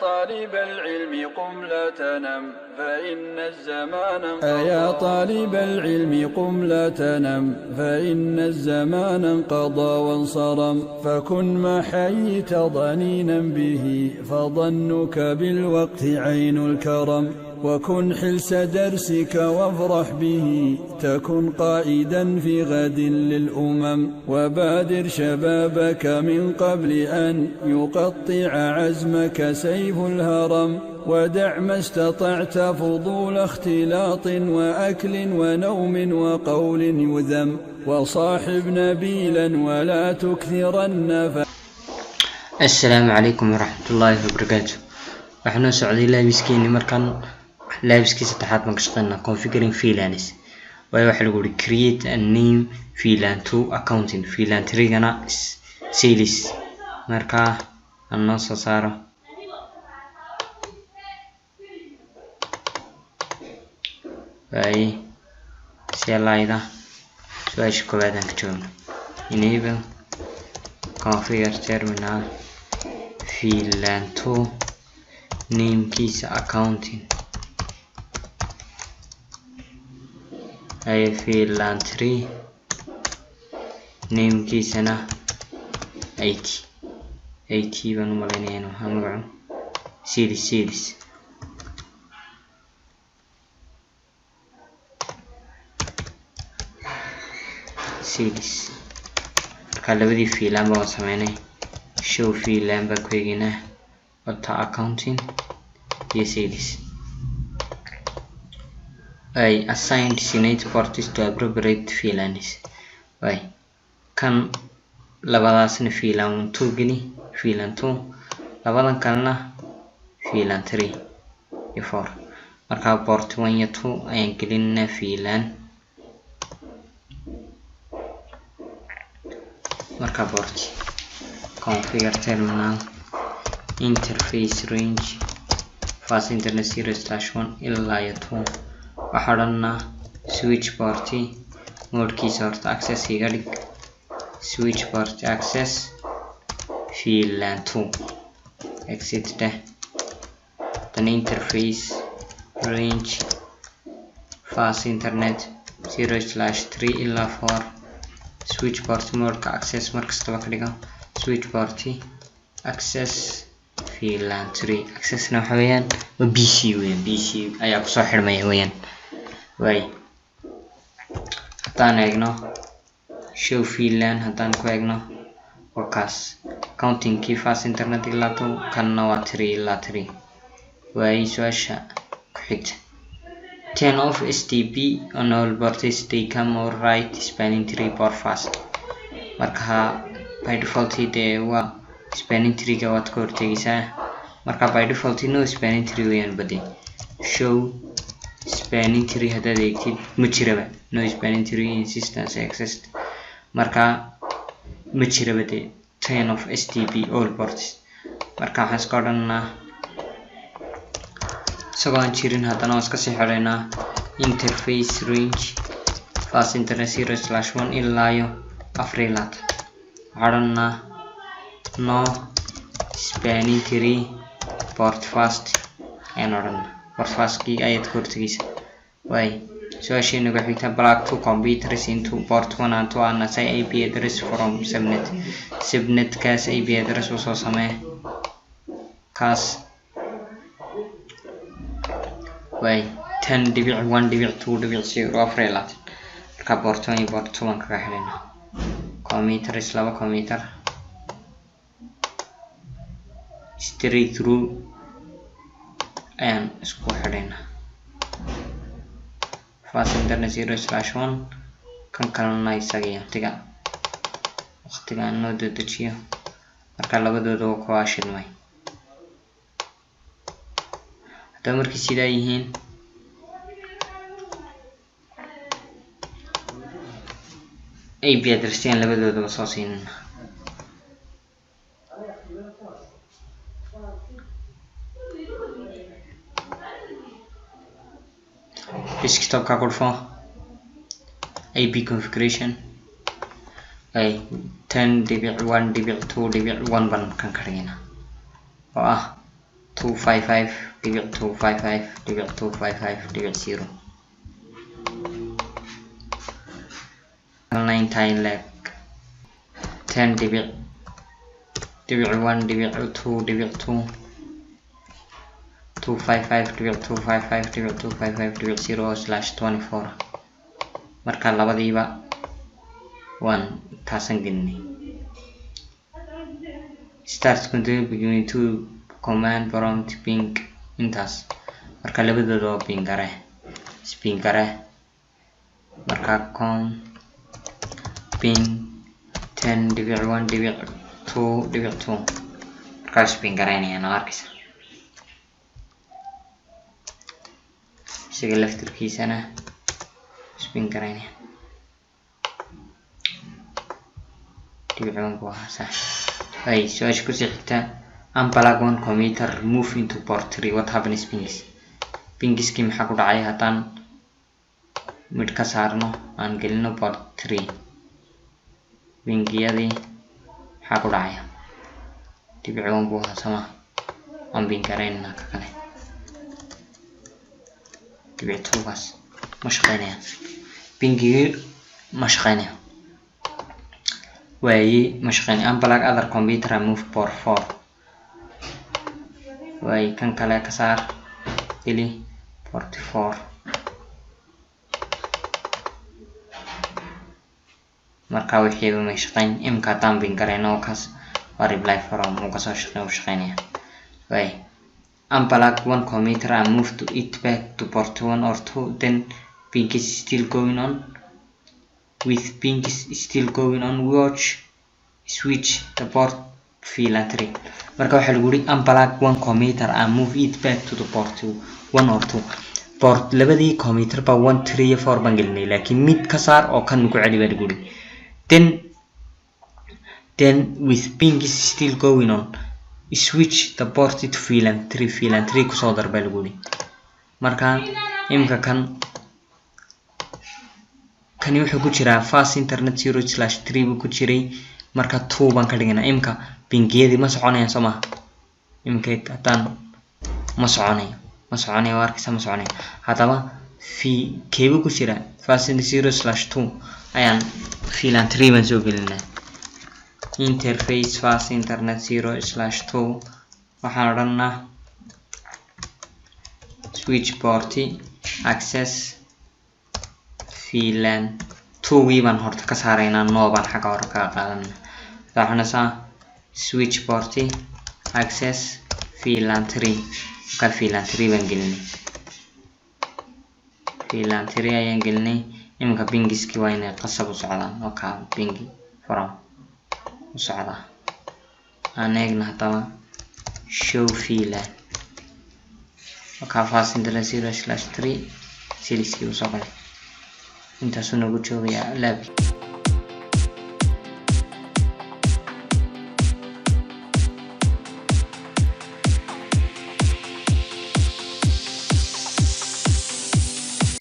طالب العلم قم لا تنم فإن الزمان أيا طالب العلم قم لا تنم فإن الزمان انقضى وانصرم فكن ما حييت ضنينا به فظنك بالوقت عين الكرم وكن حلس درسك وافرح به تكن قائدا في غد للأمم وبادر شبابك من قبل أن يقطع عزمك سيف الهرم ودع ما استطعت فضول اختلاط وأكل ونوم وقول يذم وصاحب نبيلا ولا تكثرن السلام عليكم ورحمة الله وبركاته. waxaan socday laabiskeenii markaan laabiskii saddexaad ma ka shaqeynaa configuring freelance way waxa lagu yiri create a name freelance to accounting freelance rigana sales marka aan soo saaro ay seelayda su'aasha koowaad aan ka joogno enable configure terminal freelance to name keys accounting ay freelance name keys ana 80 baan umaleynayaan waxaan magaco series marka labadii fiilan baan sameynay show fiilan baa ku eegina wata accounting yes I assigned designate parties to appropriate freelance way kan labadaasna freelance 2 gini freelance 2 labadan kalena freelance 3 iyo 4 marka port 1 iyo 2 ayaan gelinaa freelance marka port configure terminal interface range fast internet 0/1 ilaa 2 waxaadna switch party mode kiisa horta access iga dhig switch party access freelance 2 exit then interface range fast internet 0/3 ilaa 4 switch party mode ka access markasta ka dhigo switch party access freelance 3 access na waxa weeyaan PC weeyaan PC ayaa ku soo xirmaya weeyaan way haddaan eegno show freelance haddaan ku eegno wakaas counting key fast internet ilaa 2 kanna waa 3 ilaa 3 way su'aasha ku xigta turn off STP on all ports they come or write spanning tree for fast marka by default they waa spanning tree ga waad ka hortagaysaa marka by default no spanning tree weeyaan badi show spanning tree haddaad eegtid ma jiraba no spanning tree instance exist marka ma jiraba de turn off STP all ports marka waxaan iska odhanaa isagoo aan jirin haddana waan iska sii xidhaynaa interface range fast internet 0/1 ilaa 4 waxaadhanaa no spanning tree port fast ayaan odhanaa port fast kii ayaad ka hortagaysa way su'aasheena waxay tahay block 2 computers into port 1 and 2 and assign IP address from subnet kaas IP address usoo samee kaas way 10.1.2.0 marka port 1 iyo port 2 aan kaga xidhaynaa computers laba computer straight through and isku xidhaynaa fast internet 0/1 kan kalena isaga waqtiga noo dedejiyo marka labadooda waa kuwa shidmay hadda markii sidaa yihiin IP address aan labadooda soo siinaa desktop ka kurfo IP configuration ay 10.1.2.1 ban kan karina oo ah 255.255.255.0 9 time lag 10.1.2.2 255.255.255.0/24 marka labadiiba 1 taasan gelinay. Starts continue between two command prompt ping intaas marka labadooda ping gare marka com ping 10.1.2.2 marka ping gareynayaan arkaysa isaga laftirkiisana ping gareynayaan dibicunku waa sax. Hey, so as ku sixta unplug one computer move into port 3. What happens pingis ki maxaa ku dhacay haddaan mid ka saarno aan gelino port 3 pingiyadii maxaa ku dhacaya dibicun buu sama aan ping gareynaa ka kale dibictuugaas ma shaqeynaya pingii ma shaqeynaya waayi ma shaqeynaya. Unplug other computer and move port 4 waayi kan kale ka saar geli port 4 marka wixii ma shaqeyn imka taan ping gareyno kaas waa reply from uu kasoo shaqeynaya. waayi unplug one computer and move to it back to port 1 or 2 then ping is still going on. With ping is still going on, watch switch the port vlan 3 marka waxa lagu yiri unplug one computer and move it back to the port 1 or 2 port labadii computer ba 1 3 iyo 4 baan gelinay laakiin mid ka saar oo kan ku celi baa lagu yiri. Then with ping is still going on, switch the port to vlan 3 ku soo dar baa lagu yiri. marka imka kan wuxuu ku jiraa fast internet 0/3 buu ku jiray marka 2 baan ka dhignaa. imka pingiyadii ma soconayaan soo ma imka haddaan ma soconayo arkaysa ma soconayo haddaba keebuu ku jira fast internet 0/2 ayaan vlan 3 baan soo gelinaa. Interface fast internet 0/2 waxaan odhanaa switch port access vlan 2 baan horta ka saaraynaa noobaan xagga hore ka qaadanaa. waxaana saa switch port access vlan 3 ka vlan 3 baan gelinay vlan 3 ayaan gelinay. imka pingiski waa inay qasab u socdaan oo ka pingi from u socda aan eegna haddaba show vlan ka fast internet 0/3 siliskii u soo galay intaasuu nagu joogayaa lab